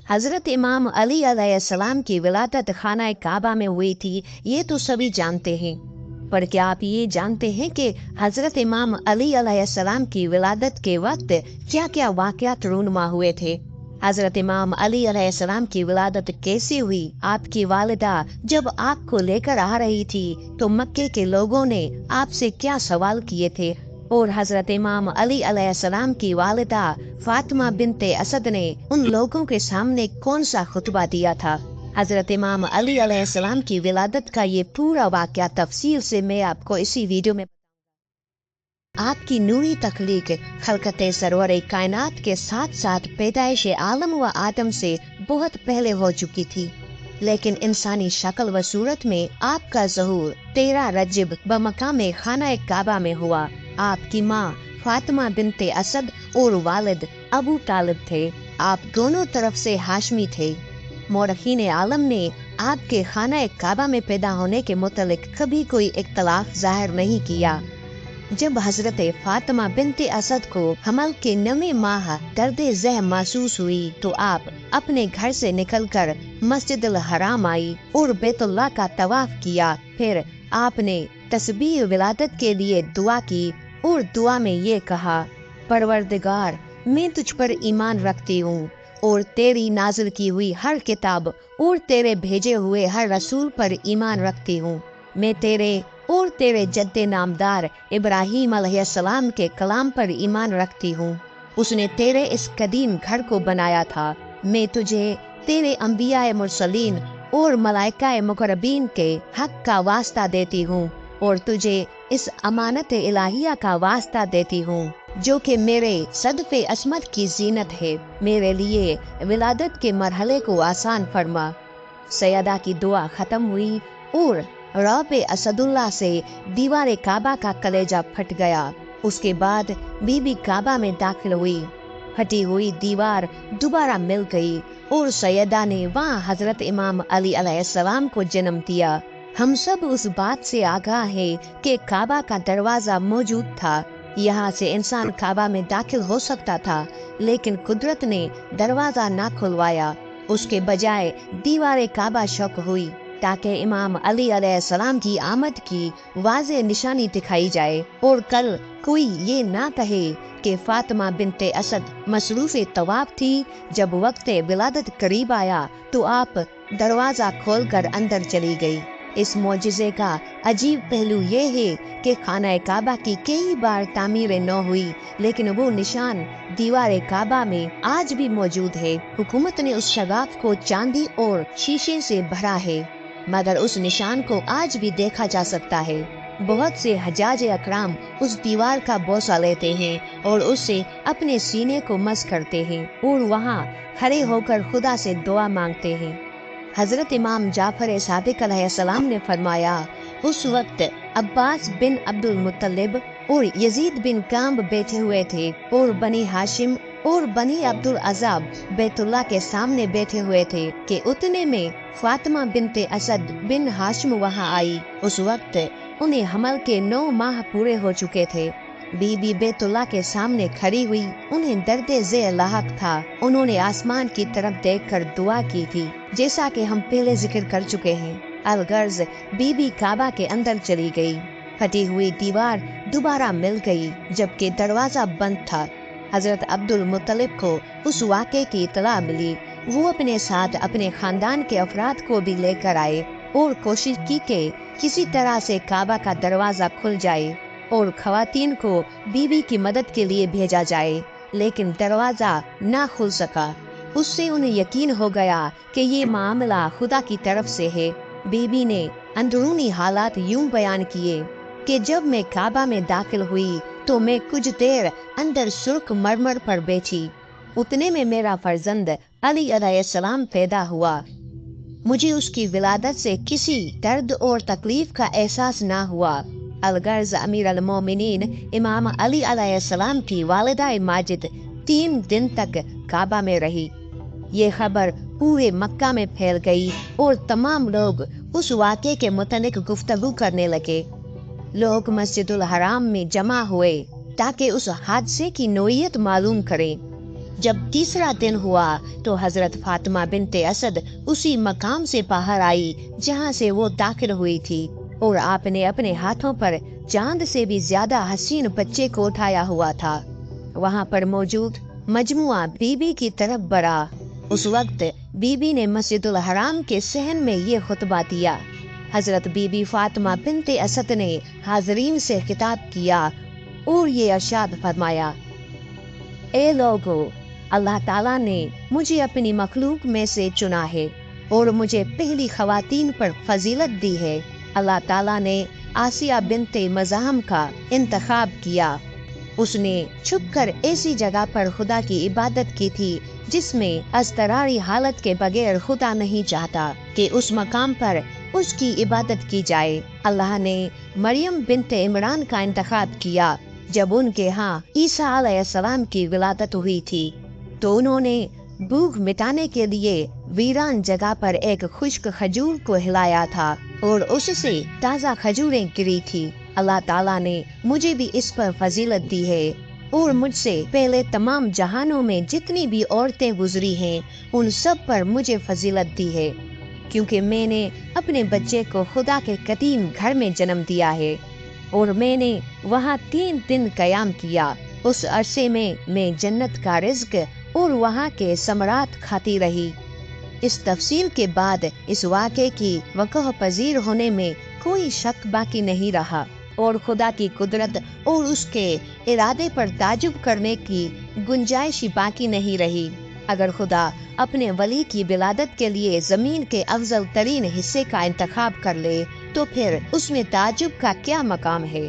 हज़रत इमाम अली अलैहिस्सलाम की विलादत खाना काबा में हुई थी, ये तो सभी जानते हैं। पर क्या आप ये जानते हैं कि हज़रत इमाम अली अलैहिस्सलाम की विलादत के वक्त क्या क्या वाक़यात रूनुमा हुए थे? हज़रत इमाम अली अलैहिस्सलाम की विलादत कैसे हुई? आपकी वालिदा जब आपको लेकर आ रही थी तो मक्के के लोगों ने आपसे क्या सवाल किए थे? और हज़रत इमाम अली अलैहिस्सलाम की वालिदा फातिमा बिनते असद ने उन लोगों के सामने कौन सा खुतबा दिया था? हज़रत इमाम अली अलैहिस्सलाम की विलादत का ये पूरा वाक़या तफसील से मैं आपको इसी वीडियो में आपकी नूरी तख्लीक खलकत सरवर कायनात के साथ साथ पैदाइश आलम व आदम से बहुत पहले हो चुकी थी, लेकिन इंसानी शक्ल व सूरत में आपका ज़हूर 13 रजब बमकाम खाना काबा में हुआ। आपकी माँ फातिमा बिनते असद और वालिद अबू तालिब थे। आप दोनों तरफ से हाशमी थे। मौरखीन आलम ने आपके खाना काबा में पैदा होने के मुतल्लिक कभी कोई इख्तलाफ जाहिर नहीं किया। जब हजरत फातिमा बिनते असद को हमल के 9वें माह दर्द ज़ह महसूस हुई तो आप अपने घर से निकलकर मस्जिदुल हराम आई और बैतुल्लाह का तवाफ किया। फिर आपने तस्बीह विलादत के लिए दुआ की और दुआ में ये कहा, परवरदिगार, मैं तुझ पर ईमान रखती हूँ और तेरी नाजिल की हुई हर किताब और तेरे भेजे हुए हर रसूल पर ईमान रखती हूँ। मैं तेरे और तेरे जद्दे नामदार इब्राहीम अलैहिस्सलाम के कलाम पर ईमान रखती हूँ। उसने तेरे इस कदीम घर को बनाया था। मैं तुझे तेरे अंबिया मुरसलीन और मलाइका मुकर्रबीन के हक का वास्ता देती हूँ और तुझे इस अमानत इलाहिया का वास्ता देती हूँ जो कि मेरे सदफे अस्मत की जीनत है। मेरे लिए विलादत के मरहले को आसान फरमा। सैयदा की दुआ खत्म हुई और रौब असदुल्ला से दीवार काबा का कलेजा फट गया। उसके बाद बीबी काबा में दाखिल हुई। फटी हुई दीवार दोबारा मिल गई और सैयदा ने वहाँ हजरत इमाम अली अलैहिस्सलाम को जन्म दिया। हम सब उस बात से आगाह है कि काबा का दरवाजा मौजूद था। यहाँ से इंसान काबा में दाखिल हो सकता था, लेकिन कुदरत ने दरवाजा ना खुलवाया। उसके बजाय दीवार काबा शक हुई ताकि इमाम अली अलैहिस्सलाम की आमद की वाज़े निशानी दिखाई जाए और कल कोई ये ना कहे कि फातिमा बिनते असद मसरूफ़ तवाफ थी। जब वक्त विलादत करीब आया तो आप दरवाज़ा खोलकर अंदर चली गई। इस मौजिज़े का अजीब पहलू ये है कि खाना काबा की कई बार तामीर न हुई, लेकिन वो निशान दीवार काबा में आज भी मौजूद है। हुकूमत ने उस शगाफ को चांदी और शीशे से भरा है, मगर उस निशान को आज भी देखा जा सकता है। बहुत से हजाज अकराम उस दीवार का बोसा लेते हैं और उससे अपने सीने को मस करते हैं और वहाँ खड़े होकर खुदा से दुआ मांगते हैं। हजरत इमाम जाफर सादिक अलैहिस्सलाम ने फरमाया, उस वक्त अब्बास बिन अब्दुल मुत्तलिब और यजीद बिन काम्ब बैठे हुए थे और बनी हाशिम और बनी अब्दुल अजाब बैतुल्लाह के सामने बैठे हुए थे कि उतने में फातिमा बिनते असद बिन हाशिम वहाँ आई। उस वक्त उन्हें हमल के 9 माह पूरे हो चुके थे। बीबी बैतुल्लाह के सामने खड़ी हुई। उन्हें दर्द ज़े लाहक था। उन्होंने आसमान की तरफ देखकर दुआ की थी, जैसा कि हम पहले जिक्र कर चुके हैं। अलगर्ज बीबी काबा के अंदर चली गई। फटी हुई दीवार दोबारा मिल गई, जबकि दरवाजा बंद था। हजरत अब्दुल मुत्तलिब को उस वाक़े की इत्तला मिली। वो अपने साथ अपने खानदान के अफराद को भी लेकर आए और कोशिश की कि किसी तरह से काबा का दरवाजा खुल जाए और खवातीन को बीबी की मदद के लिए भेजा जाए, लेकिन दरवाजा ना खुल सका। उससे उन्हें यकीन हो गया कि ये मामला खुदा की तरफ से है। बीबी ने अंदरूनी हालात यूं बयान किए कि जब मैं काबा में दाखिल हुई तो मैं कुछ देर अंदर सुर्ख मरमर पर बैठी। उतने में मेरा फर्जंद अली अलैहिस्सलाम पैदा हुआ। मुझे उसकी विलादत से किसी दर्द और तकलीफ का एहसास ना हुआ। अलगर्ज अमीर अल मोमिनीन इमाम अली अलैहिस्सलाम की वालिदा माजिद 3 दिन तक काबा में रही। ये खबर पूरे मक्का में फैल गई और तमाम लोग उस वाक़े के मुतल्लिक गुफ्तगू करने लगे। लोग मस्जिदुल हराम में जमा हुए ताकि उस हादसे की नोयत मालूम करें। جب تیسرا دن ہوا تو حضرت فاطمہ بنت اسد اسی مقام سے باہر آئی جہاں سے وہ داخل ہوئی تھی، اور آپ نے اپنے ہاتھوں پر چاند سے بھی زیادہ حسین بچے کو اٹھایا ہوا تھا۔ وہاں پر موجود مجموعہ بی بی کی طرف بڑھا۔ اس وقت بی بی نے مسجد الحرام کے صحن میں یہ خطبہ دیا۔ حضرت بی بی فاطمہ بنت اسد نے حاضرین سے خطاب کیا اور یہ ارشاد فرمایا: اے لوگو، اللہ تعالیٰ نے مجھے اپنی مخلوق میں سے چنا ہے اور مجھے پہلی خواتین پر فضیلت دی ہے۔ اللہ تعالیٰ نے آسیہ بنت مزاحم کا انتخاب کیا۔ اس نے چھپ کر ایسی جگہ پر خدا کی عبادت کی تھی جس میں اضطراری حالت کے بغیر خدا نہیں چاہتا کہ اس مقام پر اس کی عبادت کی جائے۔ اللہ نے مریم بنت عمران کا انتخاب کیا۔ جب ان کے ہاں عیسیٰ علیہ السلام کی ولادت ہوئی تھی تو انہوں نے بھوک مٹانے کے لیے ویران جگہ پر ایک خشک کھجور کو ہلایا تھا اور اس سے تازہ کھجوریں گری تھی۔ اللہ تعالیٰ نے مجھے بھی اس پر فضیلت دی ہے اور مجھ سے پہلے تمام جہانوں میں جتنی بھی عورتیں گزری ہیں ان سب پر مجھے فضیلت دی ہے، کیونکہ میں نے اپنے بچے کو خدا کے قدیم گھر میں جنم دیا ہے اور میں نے وہاں 3 دن قیام کیا۔ اس عرصے میں جنت کا رزق اور وہاں کے ثمرات کھاتی رہی۔ اس تفصیل کے بعد اس واقعے کی وقوع پذیر ہونے میں کوئی شک باقی نہیں رہا اور خدا کی قدرت اور اس کے ارادے پر تعجب کرنے کی گنجائش ہی باقی نہیں رہی۔ اگر خدا اپنے ولی کی ولادت کے لیے زمین کے افضل ترین حصے کا انتخاب کر لے تو پھر اس میں تعجب کا کیا مقام ہے؟